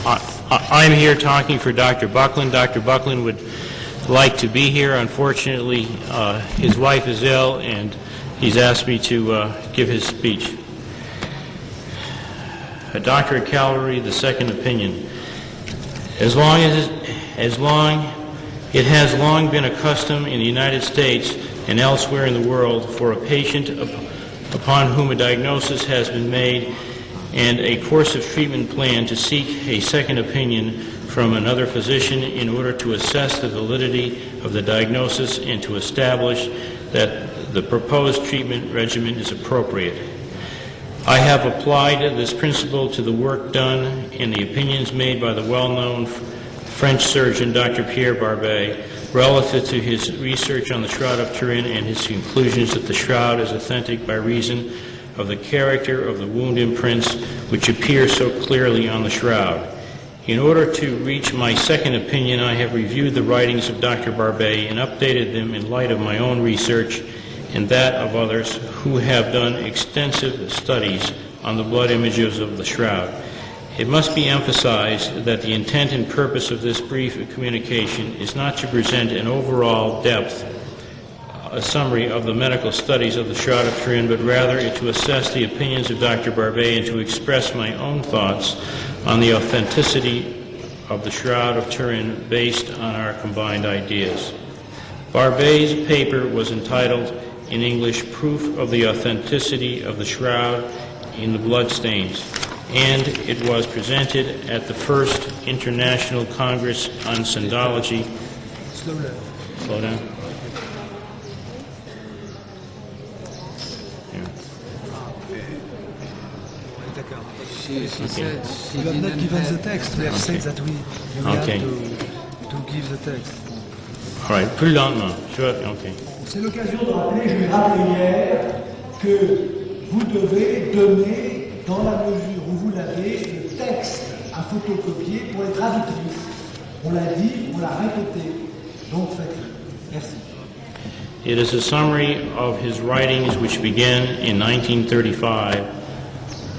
I'm here talking for Dr. Bucklin. Dr. Bucklin would like to be here. Unfortunately, his wife is ill, and he's asked me to give his speech. A doctor at Calvary, the second opinion. It has long been a custom in the United States and elsewhere in the world for a patient upon whom a diagnosis has been made and a course of treatment plan to seek a second opinion from another physician in order to assess the validity of the diagnosis and to establish that the proposed treatment regimen is appropriate. I have applied this principle to the work done and the opinions made by the well-known French surgeon Dr. Pierre Barbet relative to his research on the Shroud of Turin and his conclusions that the shroud is authentic by reason of the character of the wound imprints which appear so clearly on the shroud. In order to reach my second opinion, I have reviewed the writings of Dr. Barbet and updated them in light of my own research and that of others who have done extensive studies on the blood images of the shroud. It must be emphasized that the intent and purpose of this brief communication is not to present an overall depth, a summary of the medical studies of the Shroud of Turin, but rather to assess the opinions of Dr. Barbet and to express my own thoughts on the authenticity of the Shroud of Turin based on our combined ideas. Barbet's paper was entitled, in English, Proof of the Authenticity of the Shroud in the Bloodstains, and it was presented at the First International Congress on Syndology. Slow down. Okay. You have not given the text. We have said that we have to give the text. All right, plus lentement. Okay. C'est l'occasion de rappeler, je l'ai rappelé hier, que vous devez donner, dans la mesure où vous l'avez, le texte à photocopier pour les traductrices. On l'a dit, on l'a répété. Donc faites-le. Merci. It is a summary of his writings which began in 1935,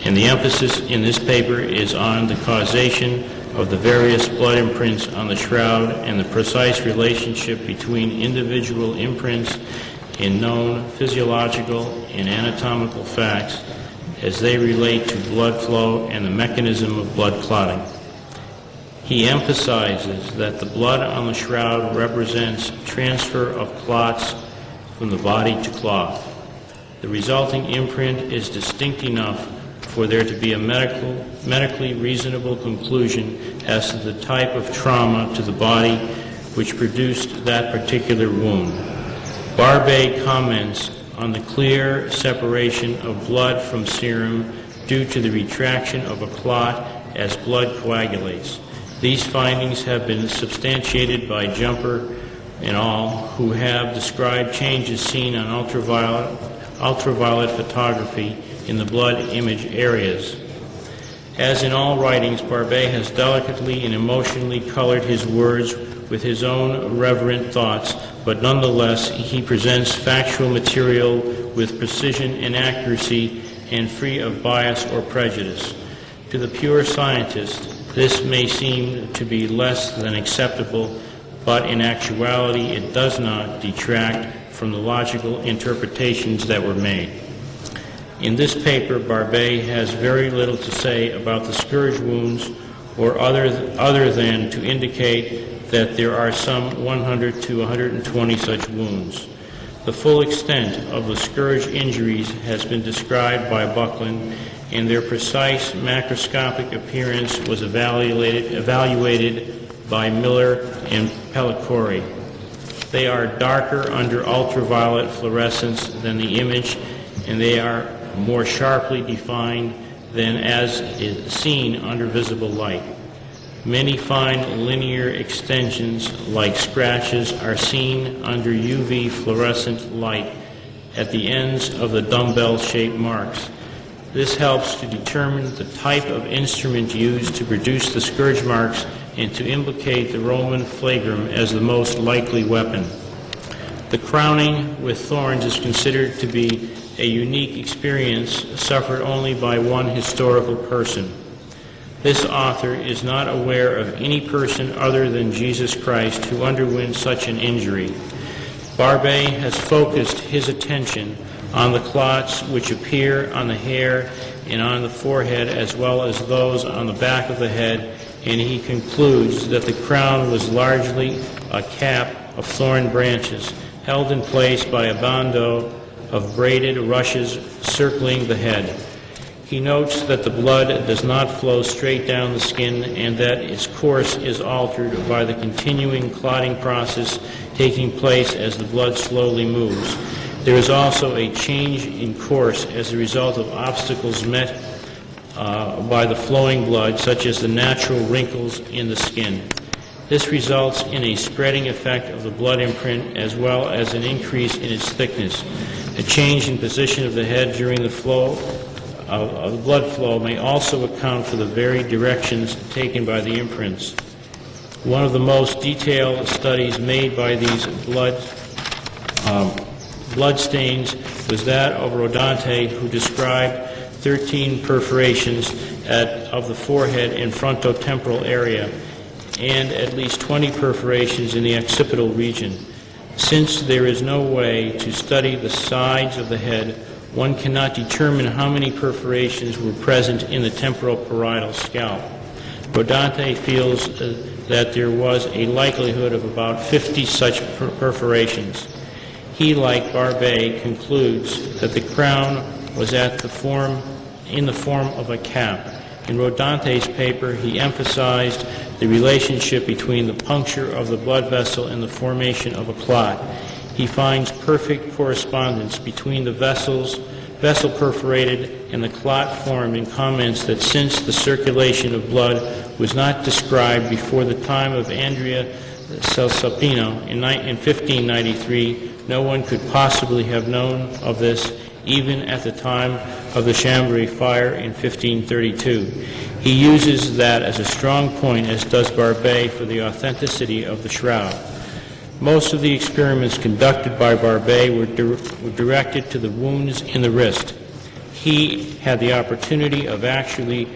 and the emphasis in this paper is on the causation of the various blood imprints on the shroud and the precise relationship between individual imprints in known physiological and anatomical facts as they relate to blood flow and the mechanism of blood clotting. He emphasizes that the blood on the shroud represents transfer of clots from the body to cloth. The resulting imprint is distinct enough for there to be a medically reasonable conclusion as to the type of trauma to the body which produced that particular wound. Barbet comments on the clear separation of blood from serum due to the retraction of a clot as blood coagulates. These findings have been substantiated by Jumper and al., who have described changes seen on ultraviolet photography in the blood image areas. As in all writings, Barbet has delicately and emotionally colored his words with his own reverent thoughts, but nonetheless he presents factual material with precision and accuracy and free of bias or prejudice. To the pure scientist, this may seem to be less than acceptable, but in actuality it does not detract from the logical interpretations that were made. In this paper, Barbet has very little to say about the scourge wounds or other than to indicate that there are some 100 to 120 such wounds. The full extent of the scourge injuries has been described by Bucklin, and their precise macroscopic appearance was evaluated by Miller and Pellicore. They are darker under ultraviolet fluorescence than the image, and they are more sharply defined than as is seen under visible light. Many fine linear extensions, like scratches, are seen under UV fluorescent light at the ends of the dumbbell-shaped marks. This helps to determine the type of instrument used to produce the scourge marks and to implicate the Roman flagrum as the most likely weapon. The crowning with thorns is considered to be a unique experience suffered only by one historical person. This author is not aware of any person other than Jesus Christ who underwent such an injury. Barbet has focused his attention on the clots which appear on the hair and on the forehead, as well as those on the back of the head, and he concludes that the crown was largely a cap of thorn branches, held in place by a bandeau of braided rushes circling the head. He notes that the blood does not flow straight down the skin and that its course is altered by the continuing clotting process taking place as the blood slowly moves. There is also a change in course as a result of obstacles met by the flowing blood, such as the natural wrinkles in the skin. This results in a spreading effect of the blood imprint as well as an increase in its thickness. A change in position of the head during the flow of the blood flow may also account for the varied directions taken by the imprints. One of the most detailed studies made by these blood stains was that of Rodante, who described 13 perforations of the forehead and frontotemporal area, and at least 20 perforations in the occipital region. Since there is no way to study the sides of the head, one cannot determine how many perforations were present in the temporal parietal scalp. Rodante feels that there was a likelihood of about 50 such perforations. He, like Barbet, concludes that the crown was in the form of a cap. In Rodante's paper, he emphasized the relationship between the puncture of the blood vessel and the formation of a clot. He finds perfect correspondence between the vessel perforated and the clot formed, and comments that since the circulation of blood was not described before the time of Andrea Celsapino in 1593, no one could possibly have known of this even at the time of the Chambéry fire in 1532. He uses that as a strong point, as does Barbet, for the authenticity of the shroud. Most of the experiments conducted by Barbet were directed to the wounds in the wrist. He had the opportunity of actually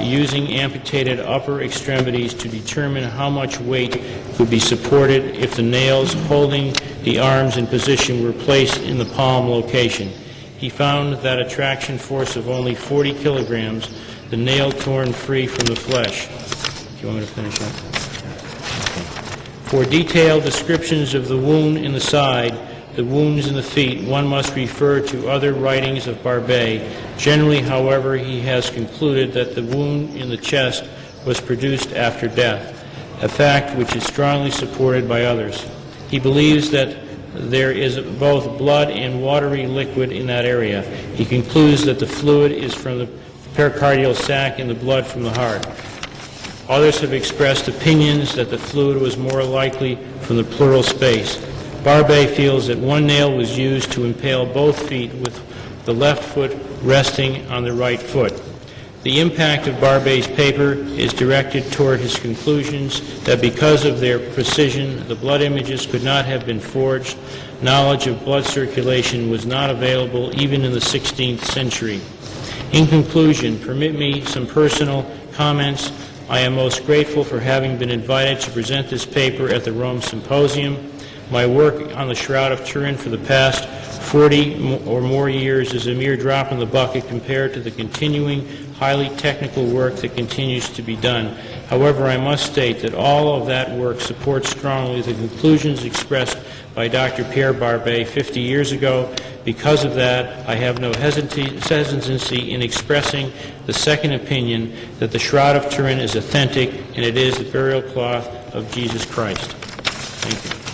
using amputated upper extremities to determine how much weight could be supported if the nails holding the arms in position were placed in the palm location. He found that a traction force of only 40 kilograms, the nail torn free from the flesh. Do you want me to finish up? For detailed descriptions of the wound in the side, the wounds in the feet, one must refer to other writings of Barbet. Generally, however, he has concluded that the wound in the chest was produced after death, a fact which is strongly supported by others. He believes that there is both blood and watery liquid in that area. He concludes that the fluid is from the pericardial sac and the blood from the heart. Others have expressed opinions that the fluid was more likely from the pleural space. Barbet feels that one nail was used to impale both feet, with the left foot resting on the right foot. The impact of Barbet's paper is directed toward his conclusions that because of their precision, the blood images could not have been forged. Knowledge of blood circulation was not available even in the 16th century. In conclusion, permit me some personal comments. I am most grateful for having been invited to present this paper at the Rome Symposium. My work on the Shroud of Turin for the past 40 or more years is a mere drop in the bucket compared to the continuing, highly technical work that continues to be done. However, I must state that all of that work supports strongly the conclusions expressed by Dr. Pierre Barbet 50 years ago. Because of that, I have no hesitancy in expressing the second opinion that the Shroud of Turin is authentic and it is the burial cloth of Jesus Christ. Thank you.